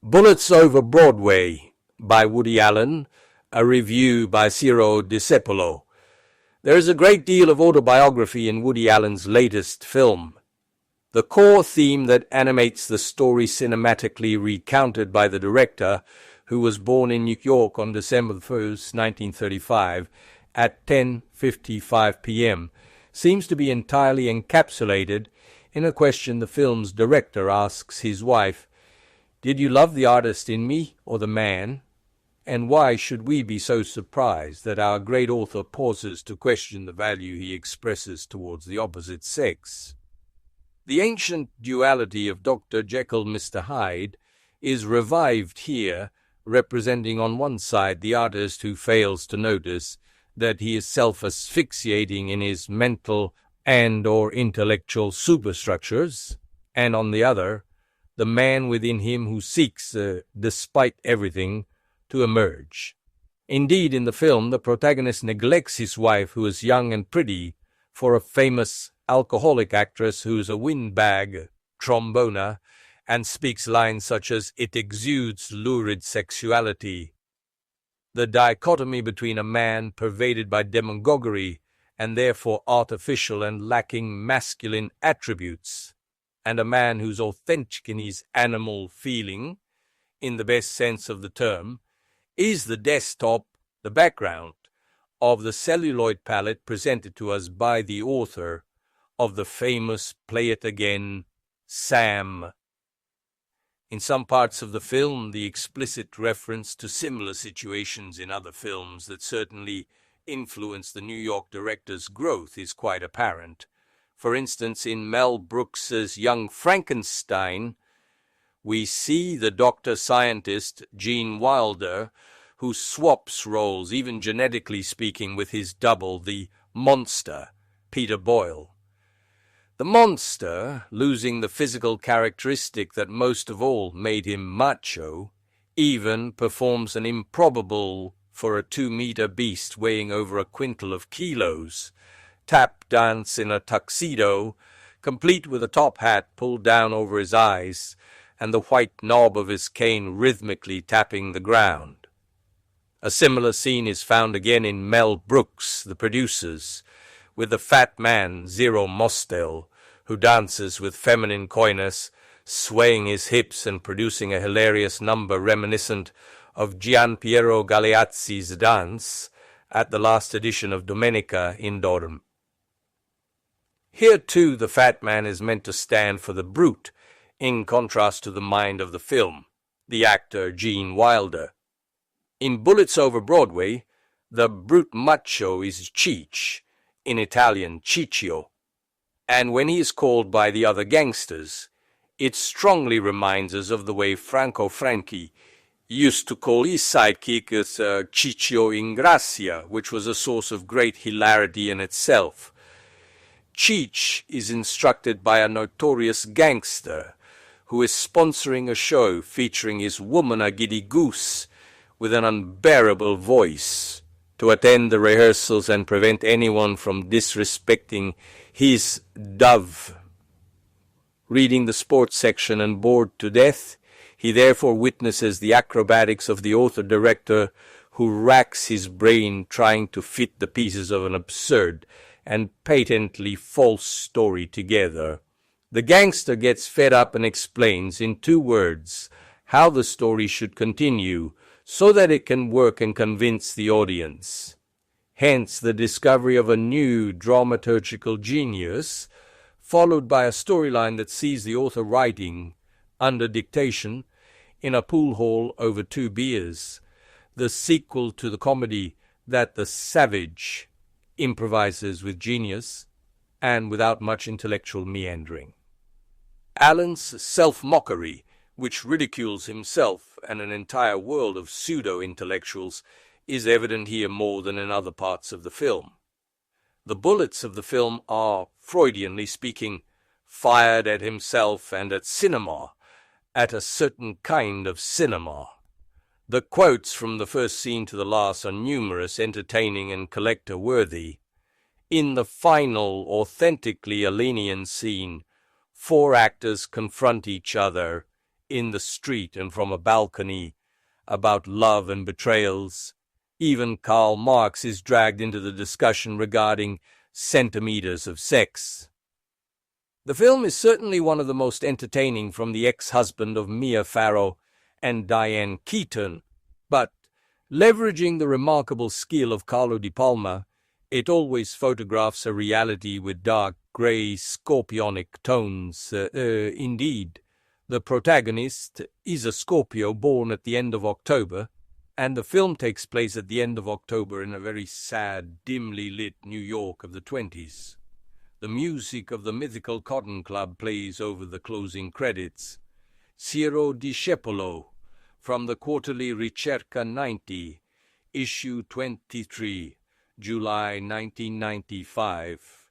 Bullets Over Broadway by Woody Allen, a review by Ciro Discepolo. There is a great deal of autobiography in Woody Allen's latest film. The core theme that animates the story cinematically recounted by the director, who was born in New York on December 1st, 1935, at 10:55 p.m., seems to be entirely encapsulated in a question the film's director asks his wife: "Did you love the artist in me or the man? And why should we be so surprised that our great author pauses to question the value he expresses towards the opposite sex?" The ancient duality of Dr. Jekyll, Mr. Hyde is revived here, representing on one side the artist who fails to notice that he is self-asphyxiating in his mental and/or intellectual superstructures, and on the other, the man within him who seeks, despite everything, to emerge. Indeed, in the film, the protagonist neglects his wife, who is young and pretty, for a famous alcoholic actress who's a windbag tromboner and speaks lines such as "it exudes lurid sexuality." The dichotomy between a man pervaded by demagoguery and therefore artificial and lacking masculine attributes, and a man who's authentic in his animal feeling, in the best sense of the term, is the desktop, the background, of the celluloid palette presented to us by the author of the famous Play It Again, Sam. In some parts of the film, the explicit reference to similar situations in other films that certainly influenced the New York director's growth is quite apparent. For instance, in Mel Brooks's Young Frankenstein, we see the doctor-scientist Gene Wilder, who swaps roles, even genetically speaking, with his double, the monster, Peter Boyle. The monster, losing the physical characteristic that most of all made him macho, even performs an improbable for a 2-meter beast weighing over a quintal of kilos, tap dance in a tuxedo, complete with a top hat pulled down over his eyes and the white knob of his cane rhythmically tapping the ground. A similar scene is found again in Mel Brooks, The Producers, with the fat man, Zero Mostel, who dances with feminine coyness, swaying his hips and producing a hilarious number reminiscent of Gian Piero Galeazzi's dance at the last edition of Domenica in Dorm. Here, too, the fat man is meant to stand for the brute, in contrast to the mind of the film, the actor Gene Wilder. In Bullets Over Broadway, the brute macho is Cheech, in Italian Ciccio, and when he is called by the other gangsters, it strongly reminds us of the way Franco Franchi used to call his sidekick as Ciccio Ingrassia, which was a source of great hilarity in itself. Cheech is instructed by a notorious gangster who is sponsoring a show featuring his woman, a giddy goose, with an unbearable voice, to attend the rehearsals and prevent anyone from disrespecting his dove. Reading the sports section and bored to death, he therefore witnesses the acrobatics of the author-director who racks his brain trying to fit the pieces of an absurd and patently false story together. The gangster gets fed up and explains in 2 words how the story should continue so that it can work and convince the audience. Hence the discovery of a new dramaturgical genius, followed by a storyline that sees the author writing, under dictation, in a pool hall over 2 beers, the sequel to the comedy that the savage improvises with genius and without much intellectual meandering. Allen's self-mockery, which ridicules himself and an entire world of pseudo-intellectuals, is evident here more than in other parts of the film. The bullets of the film are, Freudianly speaking, fired at himself and at cinema, at a certain kind of cinema. The quotes from the first scene to the last are numerous, entertaining, and collector-worthy. In the final, authentically Alenian scene, 4 actors confront each other in the street and from a balcony, about love and betrayals. Even Karl Marx is dragged into the discussion regarding centimeters of sex. The film is certainly one of the most entertaining from the ex-husband of Mia Farrow and Diane Keaton, but leveraging the remarkable skill of Carlo Di Palma, it always photographs a reality with dark, grey, scorpionic tones. Indeed, the protagonist is a Scorpio born at the end of October, and the film takes place at the end of October in a very sad, dimly lit New York of the 20s. The music of the mythical Cotton Club plays over the closing credits. Ciro Discepolo, from the quarterly Ricerca 90, issue 23, July 1995.